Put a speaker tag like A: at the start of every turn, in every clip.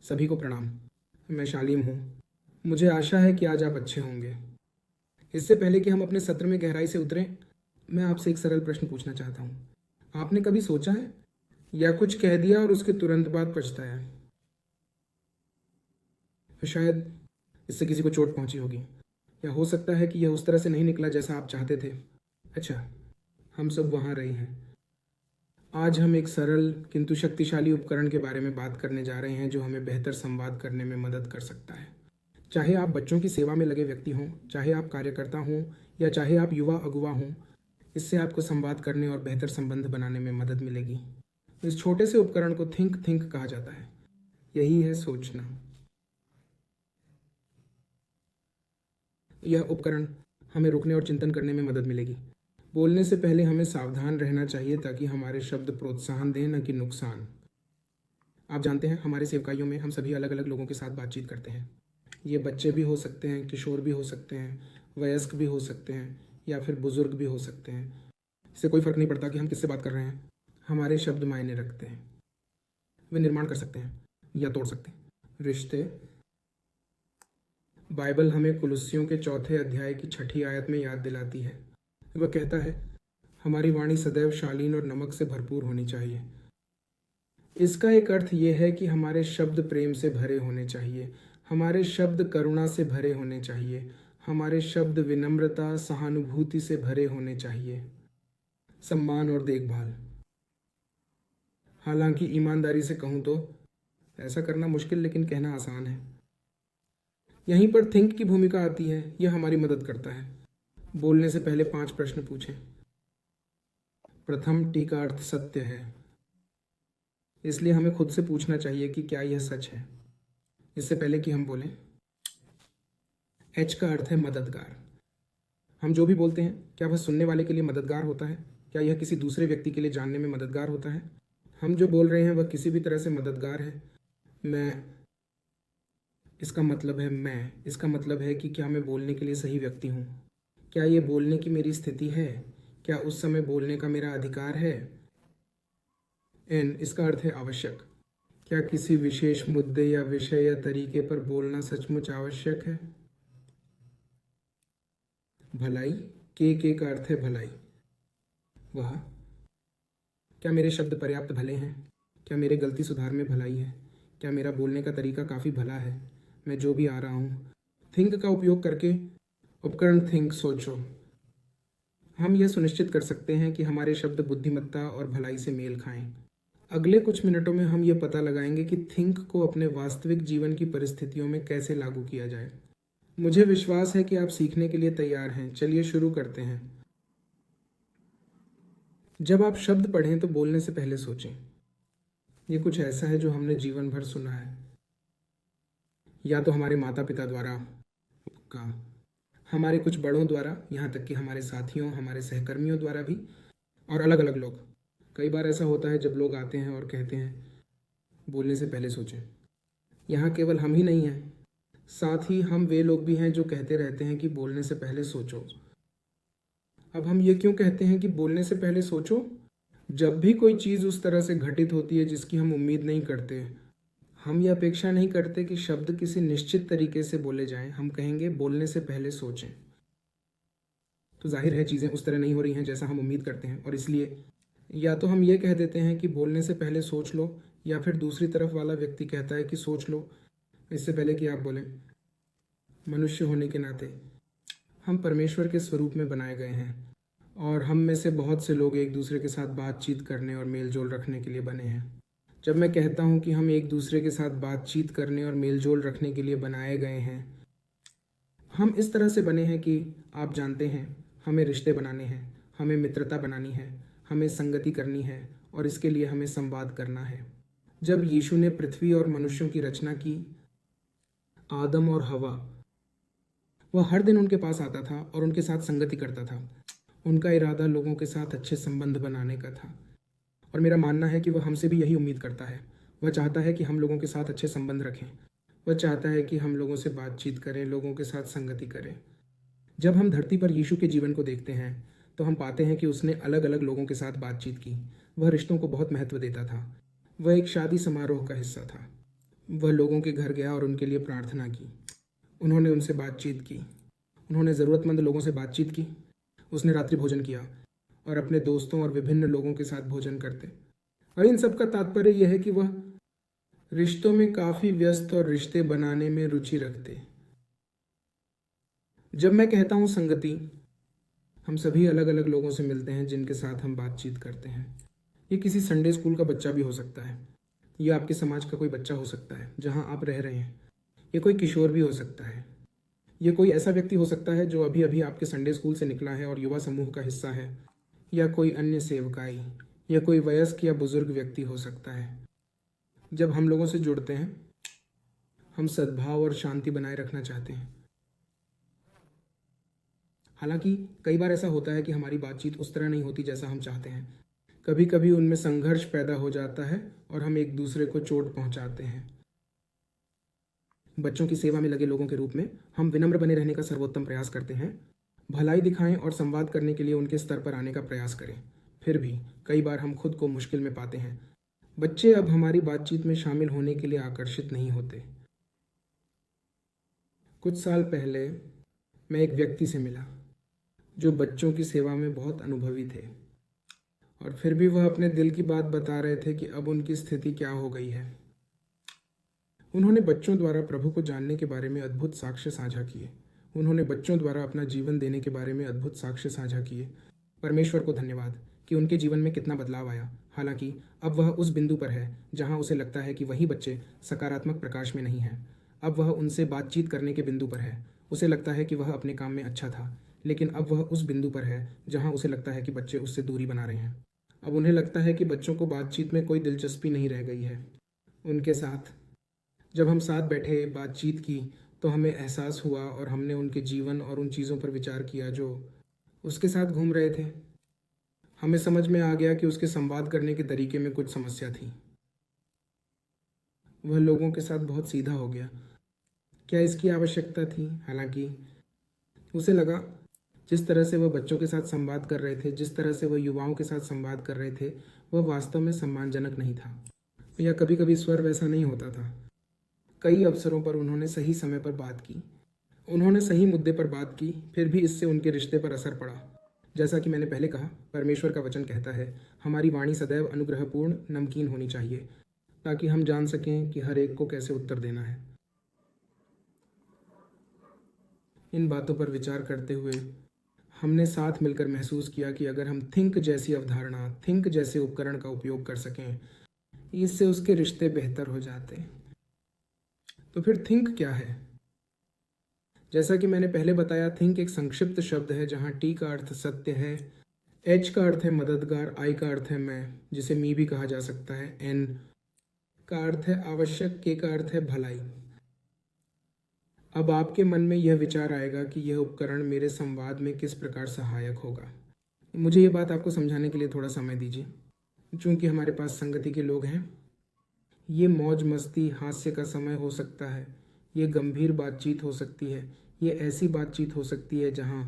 A: सभी को प्रणाम। मैं शालीम हूँ। मुझे आशा है कि आज आप अच्छे होंगे। इससे पहले कि हम अपने सत्र में गहराई से उतरें, मैं आपसे एक सरल प्रश्न पूछना चाहता हूँ। आपने कभी सोचा है या कुछ कह दिया और उसके तुरंत बाद पछताया? शायद इससे किसी को चोट पहुंची होगी, या हो सकता है कि यह उस तरह से नहीं निकला जैसा आप चाहते थे। अच्छा, हम सब वहाँ रहे हैं। आज हम एक सरल किंतु शक्तिशाली उपकरण के बारे में बात करने जा रहे हैं जो हमें बेहतर संवाद करने में मदद कर सकता है। चाहे आप बच्चों की सेवा में लगे व्यक्ति हों, चाहे आप कार्यकर्ता हों, या चाहे आप युवा अगुवा हों, इससे आपको संवाद करने और बेहतर संबंध बनाने में मदद मिलेगी। इस छोटे से उपकरण को थिंक थिंक कहा जाता है। यही है सोचना। यह उपकरण हमें रुकने और चिंतन करने में मदद मिलेगी। बोलने से पहले हमें सावधान रहना चाहिए ताकि हमारे शब्द प्रोत्साहन दें, न कि नुकसान। आप जानते हैं, हमारे सेवकाइयों में हम सभी अलग अलग लोगों के साथ बातचीत करते हैं। ये बच्चे भी हो सकते हैं, किशोर भी हो सकते हैं, वयस्क भी हो सकते हैं, या फिर बुजुर्ग भी हो सकते हैं। इससे कोई फर्क नहीं पड़ता कि हम किससे बात कर रहे हैं। हमारे शब्द मायने रखते हैं। वे निर्माण कर सकते हैं या तोड़ सकते हैं रिश्ते। बाइबल हमें कुलुस्सियों के 4 अध्याय की 6 आयत में याद दिलाती है। वह कहता है, हमारी वाणी सदैव शालीन और नमक से भरपूर होनी चाहिए। इसका एक अर्थ यह है कि हमारे शब्द प्रेम से भरे होने चाहिए, हमारे शब्द करुणा से भरे होने चाहिए, हमारे शब्द विनम्रता सहानुभूति से भरे होने चाहिए, सम्मान और देखभाल। हालांकि ईमानदारी से कहूँ तो ऐसा करना मुश्किल, लेकिन कहना आसान है। यहीं पर थिंक की भूमिका आती है। यह हमारी मदद करता है। बोलने से पहले 5 प्रश्न पूछें। प्रथम, टी का अर्थ सत्य है, इसलिए हमें खुद से पूछना चाहिए कि क्या यह सच है, इससे पहले कि हम बोलें। एच का अर्थ है मददगार। हम जो भी बोलते हैं, क्या वह सुनने वाले के लिए मददगार होता है? क्या यह किसी दूसरे व्यक्ति के लिए जानने में मददगार होता है? हम जो बोल रहे हैं वह किसी भी तरह से मददगार है? इसका मतलब है कि क्या मैं बोलने के लिए सही व्यक्ति हूँ? क्या ये बोलने की मेरी स्थिति है? क्या उस समय बोलने का मेरा अधिकार है? एन, इसका अर्थ है आवश्यक। क्या किसी विशेष मुद्दे या विषय या तरीके पर बोलना सचमुच आवश्यक है? भलाई, के का अर्थ है भलाई। वह, क्या मेरे शब्द पर्याप्त भले हैं? क्या मेरे गलती सुधार में भलाई है? क्या मेरा बोलने का तरीका काफ़ी भला है? मैं जो भी आ रहा हूँ। थिंक का उपयोग करके उपकरण थिंक सोचो। हम यह सुनिश्चित कर सकते हैं कि हमारे शब्द बुद्धिमत्ता और भलाई से मेल खाएं। अगले कुछ मिनटों में हम यह पता लगाएंगे कि थिंक को अपने वास्तविक जीवन की परिस्थितियों में कैसे लागू किया जाए। मुझे विश्वास है कि आप सीखने के लिए तैयार हैं। चलिए शुरू करते हैं। जब आप शब्द पढ़ें तो बोलने से पहले सोचें। ये कुछ ऐसा है जो हमने जीवन भर सुना है, या तो हमारे माता पिता द्वारा, का हमारे कुछ बड़ों द्वारा, यहाँ तक कि हमारे साथियों, हमारे सहकर्मियों द्वारा भी, और अलग अलग लोग। कई बार ऐसा होता है जब लोग आते हैं और कहते हैं बोलने से पहले सोचें। यहाँ केवल हम ही नहीं हैं, साथ ही हम वे लोग भी हैं जो कहते रहते हैं कि बोलने से पहले सोचो। अब हम ये क्यों कहते हैं कि बोलने से पहले सोचो? जब भी कोई चीज़ उस तरह से घटित होती है जिसकी हम उम्मीद नहीं करते, हम ये अपेक्षा नहीं करते कि शब्द किसी निश्चित तरीके से बोले जाएं, हम कहेंगे बोलने से पहले सोचें। तो जाहिर है चीज़ें उस तरह नहीं हो रही हैं जैसा हम उम्मीद करते हैं, और इसलिए या तो हम ये कह देते हैं कि बोलने से पहले सोच लो, या फिर दूसरी तरफ वाला व्यक्ति कहता है कि सोच लो इससे पहले कि आप बोलें। मनुष्य होने के नाते हम परमेश्वर के स्वरूप में बनाए गए हैं, और हम में से बहुत से लोग एक दूसरे के साथ बातचीत करने और मेल जोल रखने के लिए बने हैं। जब मैं कहता हूँ कि हम एक दूसरे के साथ बातचीत करने और मेल जोल रखने के लिए बनाए गए हैं, हम इस तरह से बने हैं कि आप जानते हैं, हमें रिश्ते बनाने हैं, हमें मित्रता बनानी है, हमें संगति करनी है, और इसके लिए हमें संवाद करना है। जब यीशु ने पृथ्वी और मनुष्यों की रचना की, आदम और हवा, वह हर दिन उनके पास आता था और उनके साथ संगति करता था। उनका इरादा लोगों के साथ अच्छे संबंध बनाने का था, और मेरा मानना है कि वह हमसे भी यही उम्मीद करता है। वह चाहता है कि हम लोगों के साथ अच्छे संबंध रखें। वह चाहता है कि हम लोगों से बातचीत करें, लोगों के साथ संगति करें। जब हम धरती पर यीशु के जीवन को देखते हैं तो हम पाते हैं कि उसने अलग अलग लोगों के साथ बातचीत की। वह रिश्तों को बहुत महत्व देता था। वह एक शादी समारोह का हिस्सा था। वह लोगों के घर गया और उनके लिए प्रार्थना की। उन्होंने उनसे बातचीत की, उन्होंने ज़रूरतमंद लोगों से बातचीत की, उसने रात्रि भोजन किया और अपने दोस्तों और विभिन्न लोगों के साथ भोजन करते। और इन सब का तात्पर्य यह है कि वह रिश्तों में काफ़ी व्यस्त और रिश्ते बनाने में रुचि रखते। जब मैं कहता हूँ संगति, हम सभी अलग अलग लोगों से मिलते हैं जिनके साथ हम बातचीत करते हैं। ये किसी संडे स्कूल का बच्चा भी हो सकता है, ये आपके समाज का कोई बच्चा हो सकता है जहाँ आप रह रहे हैं, ये कोई किशोर भी हो सकता है, ये कोई ऐसा व्यक्ति हो सकता है जो अभी अभी आपके संडे स्कूल से निकला है और युवा समूह का हिस्सा है, या कोई अन्य सेवकाई, या कोई वयस्क या बुजुर्ग व्यक्ति हो सकता है। जब हम लोगों से जुड़ते हैं, हम सद्भाव और शांति बनाए रखना चाहते हैं। हालांकि कई बार ऐसा होता है कि हमारी बातचीत उस तरह नहीं होती जैसा हम चाहते हैं। कभी कभी उनमें संघर्ष पैदा हो जाता है और हम एक दूसरे को चोट पहुंचाते हैं। बच्चों की सेवा में लगे लोगों के रूप में हम विनम्र बने रहने का सर्वोत्तम प्रयास करते हैं, भलाई दिखाएं और संवाद करने के लिए उनके स्तर पर आने का प्रयास करें। फिर भी कई बार हम खुद को मुश्किल में पाते हैं। बच्चे अब हमारी बातचीत में शामिल होने के लिए आकर्षित नहीं होते। कुछ साल पहले मैं एक व्यक्ति से मिला जो बच्चों की सेवा में बहुत अनुभवी थे, और फिर भी वह अपने दिल की बात बता रहे थे कि अब उनकी स्थिति क्या हो गई है। उन्होंने बच्चों द्वारा प्रभु को जानने के बारे में अद्भुत साक्ष्य साझा किए। उन्होंने बच्चों द्वारा अपना जीवन देने के बारे में अद्भुत साक्ष्य साझा किए। परमेश्वर को धन्यवाद कि उनके जीवन में कितना बदलाव आया। हालांकि अब वह उस बिंदु पर है जहां उसे लगता है कि वही बच्चे सकारात्मक प्रकाश में नहीं हैं। अब वह उनसे बातचीत करने के बिंदु पर है। उसे लगता है कि वह अपने काम में अच्छा था, लेकिन अब वह उस बिंदु पर है जहां उसे लगता है कि बच्चे उससे दूरी बना रहे हैं। अब उन्हें लगता है कि बच्चों को बातचीत में कोई दिलचस्पी नहीं रह गई है उनके साथ। जब हम साथ बैठे, बातचीत की, तो हमें एहसास हुआ और हमने उनके जीवन और उन चीज़ों पर विचार किया जो उसके साथ घूम रहे थे। हमें समझ में आ गया कि उसके संवाद करने के तरीके में कुछ समस्या थी। वह लोगों के साथ बहुत सीधा हो गया। क्या इसकी आवश्यकता थी? हालांकि उसे लगा जिस तरह से वह बच्चों के साथ संवाद कर रहे थे, जिस तरह से वह युवाओं के साथ संवाद कर रहे थे, वह वास्तव में सम्मानजनक नहीं था, या कभी कभी स्वर वैसा नहीं होता था। कई अवसरों पर उन्होंने सही समय पर बात की, उन्होंने सही मुद्दे पर बात की, फिर भी इससे उनके रिश्ते पर असर पड़ा। जैसा कि मैंने पहले कहा, परमेश्वर का वचन कहता है, हमारी वाणी सदैव अनुग्रहपूर्ण, नमकीन होनी चाहिए, ताकि हम जान सकें कि हर एक को कैसे उत्तर देना है। इन बातों पर विचार करते हुए हमने साथ मिलकर महसूस किया कि अगर हम थिंक जैसी अवधारणा, थिंक जैसे उपकरण का उपयोग कर सकें, इससे उसके रिश्ते बेहतर हो जाते। तो फिर थिंक क्या है? जैसा कि मैंने पहले बताया, थिंक एक संक्षिप्त शब्द है जहाँ टी का अर्थ सत्य है, एच का अर्थ है मददगार, आई का अर्थ है मैं, जिसे मी भी कहा जा सकता है, एन का अर्थ है आवश्यक, के का अर्थ है भलाई। अब आपके मन में यह विचार आएगा कि यह उपकरण मेरे संवाद में किस प्रकार सहायक होगा। मुझे ये बात आपको समझाने के लिए थोड़ा समय दीजिए। चूंकि हमारे पास संगति के लोग हैं, ये मौज मस्ती, हास्य का समय हो सकता है, ये गंभीर बातचीत हो सकती है, ये ऐसी बातचीत हो सकती है जहाँ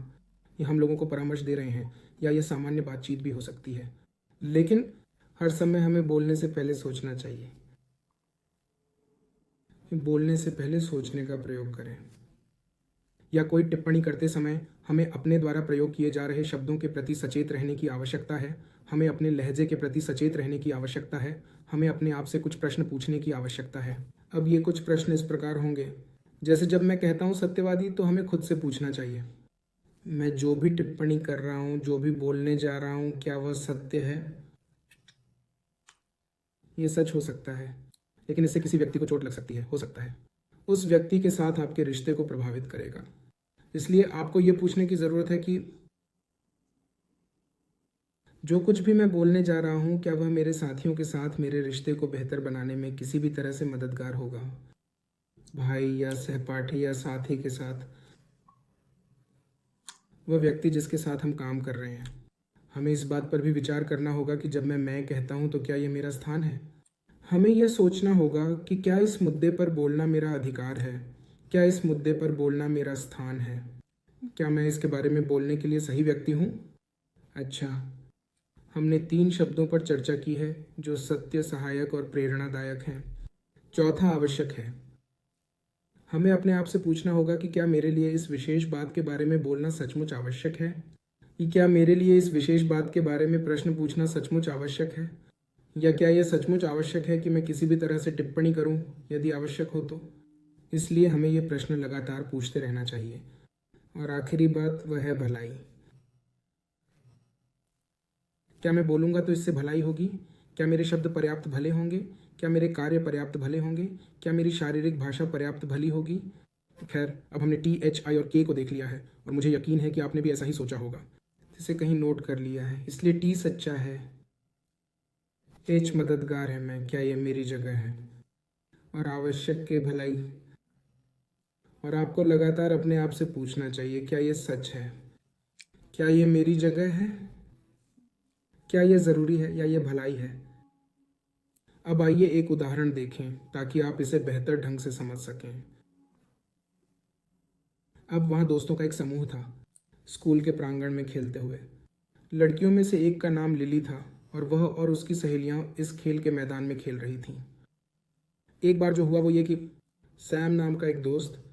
A: ये हम लोगों को परामर्श दे रहे हैं, या ये सामान्य बातचीत भी हो सकती है। लेकिन हर समय हमें बोलने से पहले सोचना चाहिए। बोलने से पहले सोचने का प्रयोग करें, या कोई टिप्पणी करते समय हमें अपने द्वारा प्रयोग किए जा रहे शब्दों के प्रति सचेत रहने की आवश्यकता है, हमें अपने लहजे के प्रति सचेत रहने की आवश्यकता है, हमें अपने आप से कुछ प्रश्न पूछने की आवश्यकता है। अब ये कुछ प्रश्न इस प्रकार होंगे, जैसे जब मैं कहता हूँ सत्यवादी, तो हमें खुद से पूछना चाहिए, मैं जो भी टिप्पणी कर रहा हूँ, जो भी बोलने जा रहा हूँ, क्या वह सत्य है? ये सच हो सकता है, लेकिन इससे किसी व्यक्ति को चोट लग सकती है, हो सकता है उस व्यक्ति के साथ आपके रिश्ते को प्रभावित करेगा। इसलिए आपको ये पूछने की ज़रूरत है कि जो कुछ भी मैं बोलने जा रहा हूँ, क्या वह मेरे साथियों के साथ मेरे रिश्ते को बेहतर बनाने में किसी भी तरह से मददगार होगा? भाई या सहपाठी या साथी के साथ, वह व्यक्ति जिसके साथ हम काम कर रहे हैं। हमें इस बात पर भी विचार करना होगा कि जब मैं कहता हूँ तो क्या यह मेरा स्थान है? हमें यह सोचना होगा कि क्या इस मुद्दे पर बोलना मेरा अधिकार है? क्या इस मुद्दे पर बोलना मेरा स्थान है? क्या मैं इसके बारे में बोलने के लिए सही व्यक्ति हूँ? अच्छा, हमने 3 शब्दों पर चर्चा की है जो सत्य, सहायक और प्रेरणादायक हैं। चौथा आवश्यक है। हमें अपने आप से पूछना होगा कि क्या मेरे लिए इस विशेष बात के बारे में बोलना सचमुच आवश्यक है, कि क्या मेरे लिए इस विशेष बात के बारे में प्रश्न पूछना सचमुच आवश्यक है, या क्या यह सचमुच आवश्यक है कि मैं किसी भी तरह से टिप्पणी करूं यदि आवश्यक हो तो। इसलिए हमें ये प्रश्न लगातार पूछते रहना चाहिए। और आखिरी बात वह है भलाई। क्या मैं बोलूँगा तो इससे भलाई होगी? क्या मेरे शब्द पर्याप्त भले होंगे? क्या मेरे कार्य पर्याप्त भले होंगे? क्या मेरी शारीरिक भाषा पर्याप्त भली होगी? खैर, अब हमने टी, एच, आई और के को देख लिया है और मुझे यकीन है कि आपने भी ऐसा ही सोचा होगा, इसे कहीं नोट कर लिया है। इसलिए टी सच्चा है, एच मददगार है मैं, क्या ये मेरी जगह है, और आवश्यक के भलाई। और आपको लगातार अपने आप से पूछना चाहिए, क्या ये सच है? क्या ये मेरी जगह है? क्या ये ज़रूरी है या ये भलाई है? अब आइए एक उदाहरण देखें ताकि आप इसे बेहतर ढंग से समझ सकें। अब वहाँ दोस्तों का एक समूह था, स्कूल के प्रांगण में खेलते हुए। लड़कियों में से एक का नाम लिली था और वह और उसकी सहेलियां इस खेल के मैदान में खेल रही थीं। एक बार जो हुआ वो ये कि सैम नाम का एक दोस्त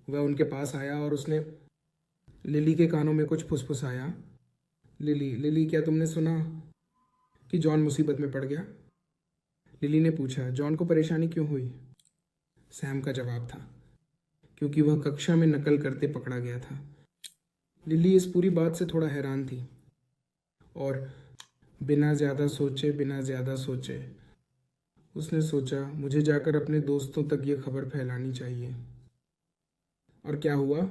A: वह उनके पास आया और उसने लिली के कानों में कुछ फुसफुसाया। लिली, लिली, क्या तुमने सुना कि जॉन मुसीबत में पड़ गया? लिली ने पूछा, जॉन को परेशानी क्यों हुई? सैम का जवाब था, क्योंकि वह कक्षा में नकल करते पकड़ा गया था। लिली इस पूरी बात से थोड़ा हैरान थी और बिना ज़्यादा सोचे उसने सोचा, मुझे जाकर अपने दोस्तों तक ये खबर फैलानी चाहिए। और क्या हुआ?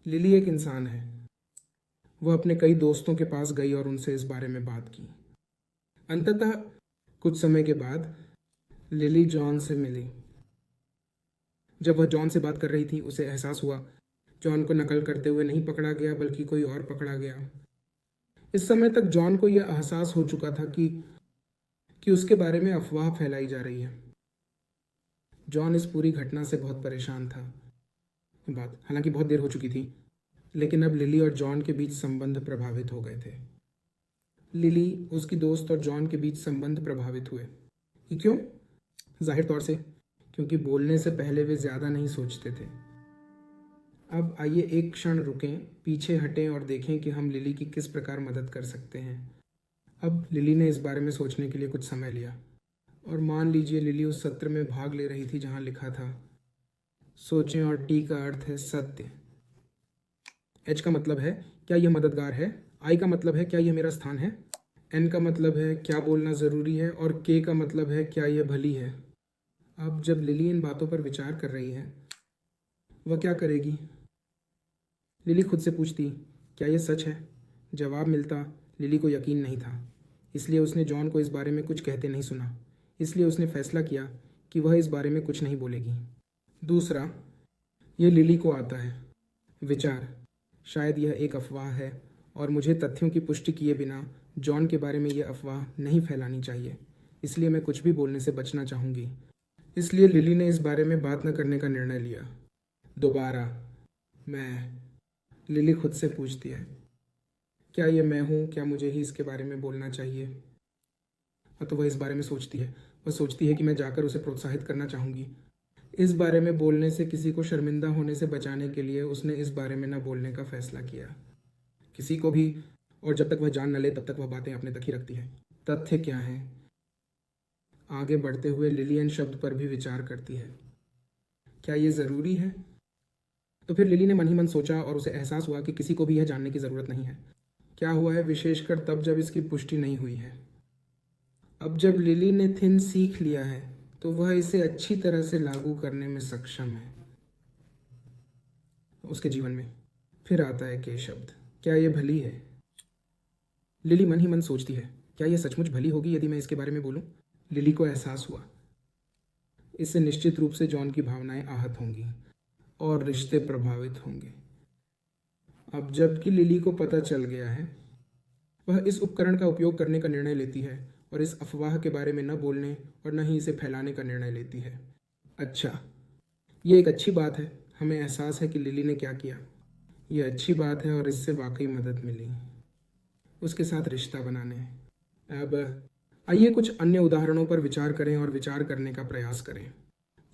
A: लिली एक इंसान है। वह अपने कई दोस्तों के पास गई और उनसे इस बारे में बात की। अंततः कुछ समय के बाद लिली जॉन से मिली। जब वह जॉन से बात कर रही थी, उसे एहसास हुआ जॉन को नकल करते हुए नहीं पकड़ा गया बल्कि कोई और पकड़ा गया। इस समय तक जॉन को यह एहसास हो चुका था कि उसके बारे में अफवाह फैलाई जा रही है। जॉन इस पूरी घटना से बहुत परेशान था। हालांकि बहुत देर हो चुकी थी, लेकिन अब लिली और जॉन के बीच संबंध प्रभावित हो गए थे। लिली, उसकी दोस्त और जॉन के बीच संबंध प्रभावित हुए। ये क्यों? जाहिर तौर से क्योंकि बोलने से पहले वे ज़्यादा नहीं सोचते थे। अब आइए एक क्षण रुकें, पीछे हटें और देखें कि हम लिली की किस प्रकार मदद कर सकते हैं। अब लिली ने इस बारे में सोचने के लिए कुछ समय लिया और मान लीजिए लिली उस सत्र में भाग ले रही थी जहाँ लिखा था सोचें, और टी का अर्थ है सत्य। एच का मतलब है क्या यह मददगार है, आई का मतलब है क्या यह मेरा स्थान है, एन का मतलब है क्या बोलना ज़रूरी है, और के का मतलब है क्या यह भली है। अब जब लिली इन बातों पर विचार कर रही है, वह क्या करेगी? लिली खुद से पूछती, क्या यह सच है? जवाब मिलता, लिली को यकीन नहीं था। इसलिए उसने जॉन को इस बारे में कुछ कहते नहीं सुना। इसलिए उसने फैसला किया कि वह इस बारे में कुछ नहीं बोलेगी। दूसरा, यह लिली को आता है विचार, शायद यह एक अफवाह है और मुझे तथ्यों की पुष्टि किए बिना जॉन के बारे में यह अफवाह नहीं फैलानी चाहिए। इसलिए मैं कुछ भी बोलने से बचना चाहूँगी। इसलिए लिली ने इस बारे में बात न करने का निर्णय लिया। दोबारा लिली खुद से पूछती है, क्या ये मैं हूँ? क्या मुझे ही इसके बारे में बोलना चाहिए? तो वह इस बारे में सोचती है। वह सोचती है कि मैं जाकर उसे प्रोत्साहित करना चाहूँगी। इस बारे में बोलने से किसी को शर्मिंदा होने से बचाने के लिए उसने इस बारे में न बोलने का फैसला किया, किसी को भी, और जब तक वह जान न ले तब तक वह बातें अपने तक ही रखती है। तथ्य क्या है? आगे बढ़ते हुए लिलियन शब्द पर भी विचार करती है, क्या ये ज़रूरी है? तो फिर लिली ने मन ही मन सोचा और उसे एहसास हुआ कि किसी को भी यह जानने की ज़रूरत नहीं है। क्या हुआ है, विशेषकर तब जब इसकी पुष्टि नहीं हुई है। अब जब लिली ने थिन सीख लिया है तो वह इसे अच्छी तरह से लागू करने में सक्षम है उसके जीवन में। फिर आता है के शब्द, क्या यह भली है? लिली मन ही मन सोचती है, क्या यह सचमुच भली होगी यदि मैं इसके बारे में बोलूं? लिली को एहसास हुआ इससे निश्चित रूप से जॉन की भावनाएं आहत होंगी और रिश्ते प्रभावित होंगे। अब जबकि लिली को पता चल गया है, वह इस उपकरण का उपयोग करने का निर्णय लेती है और इस अफवाह के बारे में न बोलने और न ही इसे फैलाने का निर्णय लेती है। अच्छा, ये एक अच्छी बात है। हमें एहसास है कि लिली ने क्या किया। यह अच्छी बात है और इससे वाकई मदद मिली उसके साथ रिश्ता बनाने। अब आइए कुछ अन्य उदाहरणों पर विचार करें और विचार करने का प्रयास करें।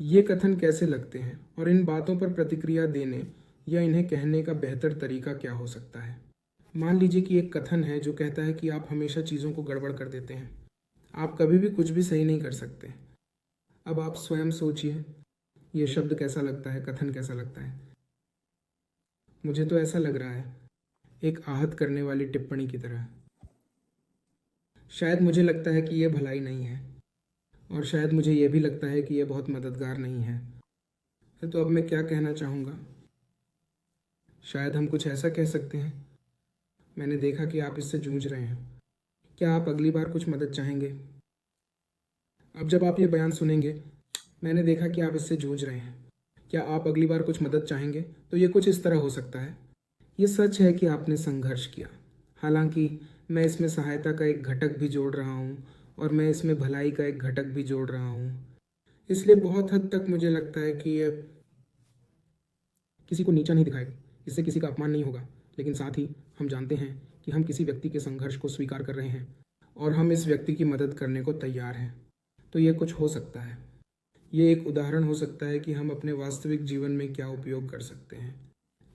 A: ये कथन कैसे लगते हैं और इन बातों पर प्रतिक्रिया देने या इन्हें कहने का बेहतर तरीका क्या हो सकता है। मान लीजिए कि एक कथन है जो कहता है कि आप हमेशा चीज़ों को गड़बड़ कर देते हैं, आप कभी भी कुछ भी सही नहीं कर सकते। अब आप स्वयं सोचिए, ये शब्द कैसा लगता है, कथन कैसा लगता है। मुझे तो ऐसा लग रहा है, एक आहत करने वाली टिप्पणी की तरह। शायद मुझे लगता है कि यह भलाई नहीं है, और शायद मुझे यह भी लगता है कि यह बहुत मददगार नहीं है। तो अब मैं क्या कहना चाहूँगा? शायद हम कुछ ऐसा कह सकते हैं, मैंने देखा कि आप इससे जूझ रहे हैं, क्या आप अगली बार कुछ मदद चाहेंगे? अब जब आप ये बयान सुनेंगे, मैंने देखा कि आप इससे जूझ रहे हैं, क्या आप अगली बार कुछ मदद चाहेंगे, तो ये कुछ इस तरह हो सकता है। ये सच है कि आपने संघर्ष किया, हालांकि मैं इसमें सहायता का एक घटक भी जोड़ रहा हूँ और मैं इसमें भलाई का एक घटक भी जोड़ रहा हूँ। इसलिए बहुत हद तक मुझे लगता है कि ये किसी को नीचा नहीं दिखाएगा, इससे किसी का अपमान नहीं होगा, लेकिन साथ ही हम जानते हैं कि हम किसी व्यक्ति के संघर्ष को स्वीकार कर रहे हैं और हम इस व्यक्ति की मदद करने को तैयार हैं। तो ये कुछ हो सकता है। ये एक उदाहरण हो सकता है कि हम अपने वास्तविक जीवन में क्या उपयोग कर सकते हैं।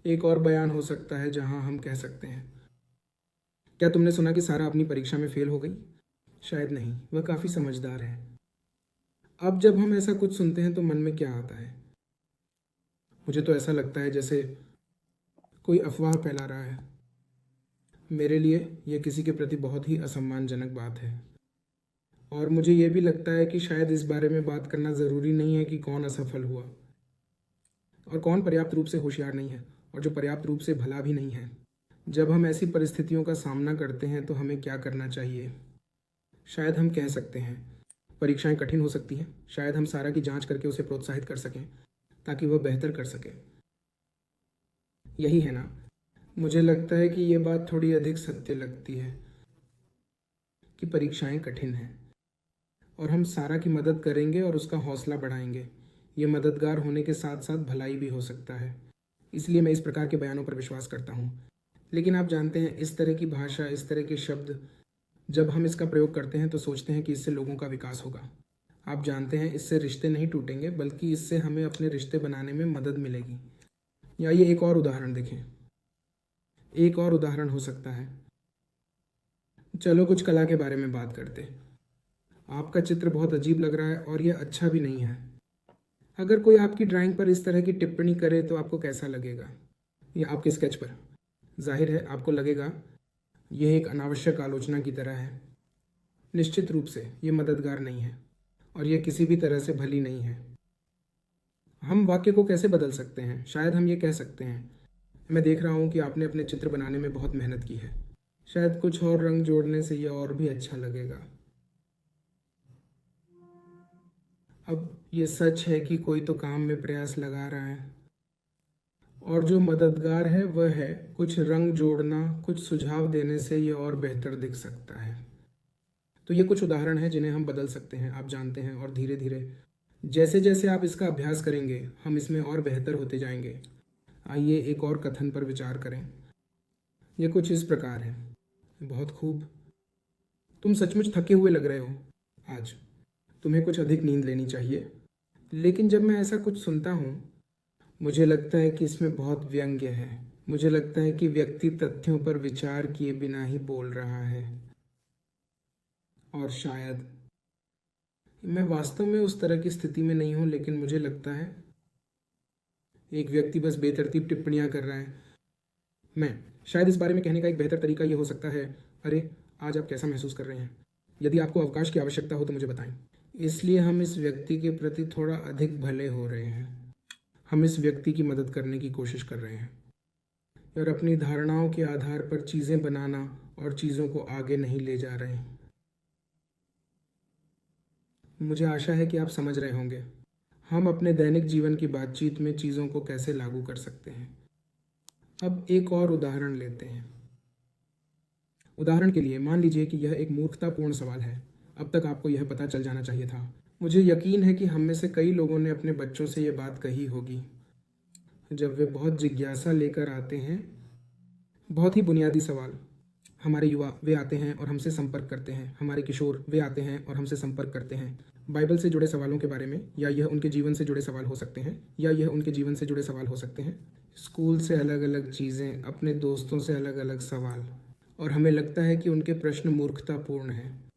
A: एक और बयान हो सकता है जहां हम कह सकते हैं, क्या तुमने सुना कि सारा अपनी परीक्षा में फेल हो गई? शायद नहीं, वह काफ़ी समझदार है। अब जब हम ऐसा कुछ सुनते हैं तो मन में क्या आता है? मुझे तो ऐसा लगता है जैसे कोई अफवाह फैला रहा है। मेरे लिए यह किसी के प्रति बहुत ही असम्मानजनक बात है, और मुझे यह भी लगता है कि शायद इस बारे में बात करना ज़रूरी नहीं है कि कौन असफल हुआ और कौन पर्याप्त रूप से होशियार नहीं है और जो पर्याप्त रूप से भला भी नहीं है। जब हम ऐसी परिस्थितियों का सामना करते हैं तो हमें क्या करना चाहिए? शायद हम कह सकते हैं, परीक्षाएं कठिन हो सकती हैं, शायद हम सारा की जांच करके उसे प्रोत्साहित कर सकें ताकि वह बेहतर कर सके। यही है ना? मुझे लगता है कि यह बात थोड़ी अधिक सत्य लगती है कि परीक्षाएं कठिन हैं और हम सारा की मदद करेंगे और उसका हौसला बढ़ाएंगे। ये मददगार होने के साथ साथ भलाई भी हो सकता है। इसलिए मैं इस प्रकार के बयानों पर विश्वास करता हूँ। लेकिन आप जानते हैं, इस तरह की भाषा, इस तरह के शब्द, जब हम इसका प्रयोग करते हैं तो सोचते हैं कि इससे लोगों का विकास होगा। आप जानते हैं, इससे रिश्ते नहीं टूटेंगे, बल्कि इससे हमें अपने रिश्ते बनाने में मदद मिलेगी। या ये एक और उदाहरण देखें। एक और उदाहरण हो सकता है, चलो कुछ कला के बारे में बात करते हैं। आपका चित्र बहुत अजीब लग रहा है और यह अच्छा भी नहीं है। अगर कोई आपकी ड्राइंग पर इस तरह की टिप्पणी करे तो आपको कैसा लगेगा? या आपके स्केच पर? जाहिर है आपको लगेगा यह एक अनावश्यक आलोचना की तरह है। निश्चित रूप से ये मददगार नहीं है और यह किसी भी तरह से भली नहीं है। हम वाक्य को कैसे बदल सकते हैं? शायद हम ये कह सकते हैं, मैं देख रहा हूँ कि आपने अपने चित्र बनाने में बहुत मेहनत की है, शायद कुछ और रंग जोड़ने से यह और भी अच्छा लगेगा। अब ये सच है कि कोई तो काम में प्रयास लगा रहा है, और जो मददगार है वह है कुछ रंग जोड़ना, कुछ सुझाव देने से ये और बेहतर दिख सकता है। तो ये कुछ उदाहरण हैं जिन्हें हम बदल सकते हैं, आप जानते हैं, और धीरे धीरे जैसे जैसे आप इसका अभ्यास करेंगे हम इसमें और बेहतर होते जाएंगे। आइए एक और कथन पर विचार करें। ये कुछ इस प्रकार है, बहुत खूब, तुम सचमुच थके हुए लग रहे हो आज, तुम्हें कुछ अधिक नींद लेनी चाहिए। लेकिन जब मैं ऐसा कुछ सुनता हूँ मुझे लगता है कि इसमें बहुत व्यंग्य है। मुझे लगता है कि व्यक्ति तथ्यों पर विचार किए बिना ही बोल रहा है, और शायद मैं वास्तव में उस तरह की स्थिति में नहीं हूँ, लेकिन मुझे लगता है एक व्यक्ति बस बेतरतीब टिप्पणियां कर रहा है। मैं शायद इस बारे में कहने का एक बेहतर तरीका ये हो सकता है, अरे आज आप कैसा महसूस कर रहे हैं? यदि आपको अवकाश की आवश्यकता हो तो मुझे बताएं। इसलिए हम इस व्यक्ति के प्रति थोड़ा अधिक भले हो रहे हैं, हम इस व्यक्ति की मदद करने की कोशिश कर रहे हैं और अपनी धारणाओं के आधार पर चीज़ें बनाना और चीज़ों को आगे नहीं ले जा रहे हैं। मुझे आशा है कि आप समझ रहे होंगे हम अपने दैनिक जीवन की बातचीत में चीज़ों को कैसे लागू कर सकते हैं। अब एक और उदाहरण लेते हैं। उदाहरण के लिए मान लीजिए कि यह एक मूर्खतापूर्ण सवाल है। अब तक आपको यह पता चल जाना चाहिए था। मुझे यकीन है कि हम में से कई लोगों ने अपने बच्चों से यह बात कही होगी जब वे बहुत जिज्ञासा लेकर आते हैं। बहुत ही बुनियादी सवाल, हमारे युवा वे आते हैं और हमसे संपर्क करते हैं, हमारे किशोर वे आते हैं और हमसे संपर्क करते हैं बाइबल से जुड़े सवालों के बारे में, या यह उनके जीवन से जुड़े सवाल हो सकते हैं, स्कूल से अलग अलग चीज़ें, अपने दोस्तों से अलग अलग सवाल, और हमें लगता है कि उनके प्रश्न मूर्खतापूर्ण हैं।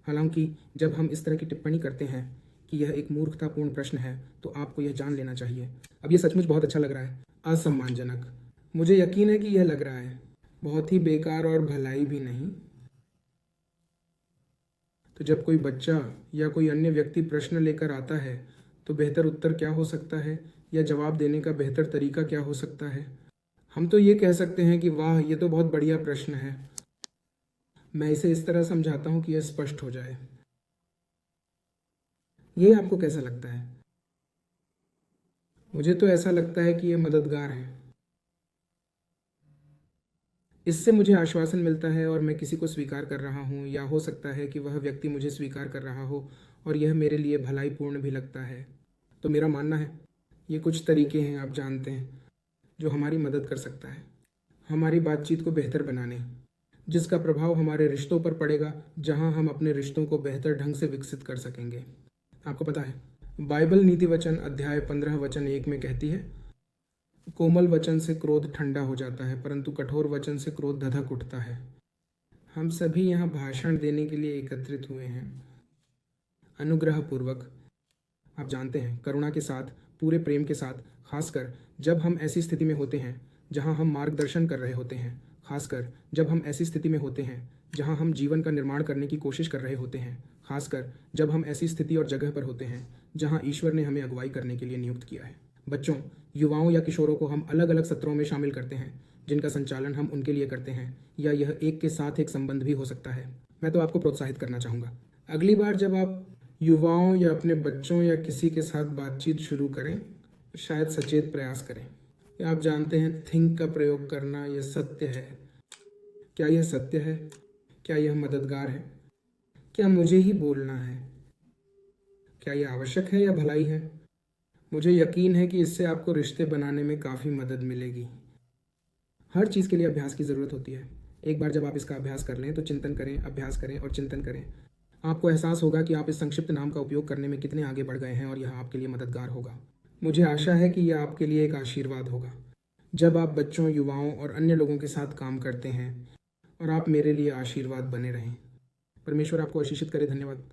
A: हालांकि जब हम इस तरह की टिप्पणी करते हैं कि यह एक मूर्खतापूर्ण प्रश्न है, तो आपको यह जान लेना चाहिए। अब यह सचमुच बहुत अच्छा लग रहा है, असम्मानजनक। मुझे यकीन है कि यह लग रहा है बहुत ही बेकार और भलाई भी नहीं। तो जब कोई बच्चा या कोई अन्य व्यक्ति प्रश्न लेकर आता है, तो बेहतर उत्तर क्या हो सकता है, या जवाब देने का बेहतर तरीका क्या हो सकता है? हम तो ये कह सकते हैं कि वाह, ये तो बहुत बढ़िया प्रश्न है। मैं इसे इस तरह समझाता हूँ कि यह स्पष्ट हो जाए। ये आपको कैसा लगता है? मुझे तो ऐसा लगता है कि यह मददगार है। इससे मुझे आश्वासन मिलता है और मैं किसी को स्वीकार कर रहा हूँ, या हो सकता है कि वह व्यक्ति मुझे स्वीकार कर रहा हो और यह मेरे लिए भलाईपूर्ण भी लगता है। तो मेरा मानना है, ये कुछ तरीके हैं, आप जानते हैं, जो हमारी मदद कर सकता है हमारी बातचीत को बेहतर बनाने, जिसका प्रभाव हमारे रिश्तों पर पड़ेगा, जहां हम अपने रिश्तों को बेहतर ढंग से विकसित कर सकेंगे। आपको पता है, बाइबल नीति वचन अध्याय 15 वचन 1 में कहती है, कोमल वचन से क्रोध ठंडा हो जाता है, परंतु कठोर वचन से क्रोध धधक उठता है। हम सभी यहाँ भाषण देने के लिए एकत्रित हुए हैं, अनुग्रह पूर्वक, आप जानते हैं, करुणा के साथ, पूरे प्रेम के साथ, खासकर जब हम ऐसी स्थिति में होते हैं जहां हम मार्गदर्शन कर रहे होते हैं, खासकर जब हम ऐसी स्थिति में होते हैं जहां हम जीवन का निर्माण करने की कोशिश कर रहे होते हैं, खासकर जब हम ऐसी स्थिति और जगह पर होते हैं जहां ईश्वर ने हमें अगुवाई करने के लिए नियुक्त किया है। बच्चों, युवाओं या किशोरों को हम अलग अलग सत्रों में शामिल करते हैं, जिनका संचालन हम उनके लिए करते हैं, या यह एक के साथ एक संबंध भी हो सकता है। मैं तो आपको प्रोत्साहित करना चाहूँगा, अगली बार जब आप युवाओं या अपने बच्चों या किसी के साथ बातचीत शुरू करें, शायद सचेत प्रयास करें। आप जानते हैं, थिंक का प्रयोग करना यह सत्य है। क्या यह सत्य है? क्या यह मददगार है? क्या मुझे ही बोलना है? क्या यह आवश्यक है या भलाई है? मुझे यकीन है कि इससे आपको रिश्ते बनाने में काफ़ी मदद मिलेगी। हर चीज़ के लिए अभ्यास की ज़रूरत होती है। एक बार जब आप इसका अभ्यास कर लें तो चिंतन करें, अभ्यास करें और चिंतन करें। आपको एहसास होगा कि आप इस संक्षिप्त नाम का उपयोग करने में कितने आगे बढ़ गए हैं, और यह आपके लिए मददगार होगा। मुझे आशा है कि यह आपके लिए एक आशीर्वाद होगा जब आप बच्चों, युवाओं और अन्य लोगों के साथ काम करते हैं, और आप मेरे लिए आशीर्वाद बने रहें। परमेश्वर आपको आशीषित करे। धन्यवाद।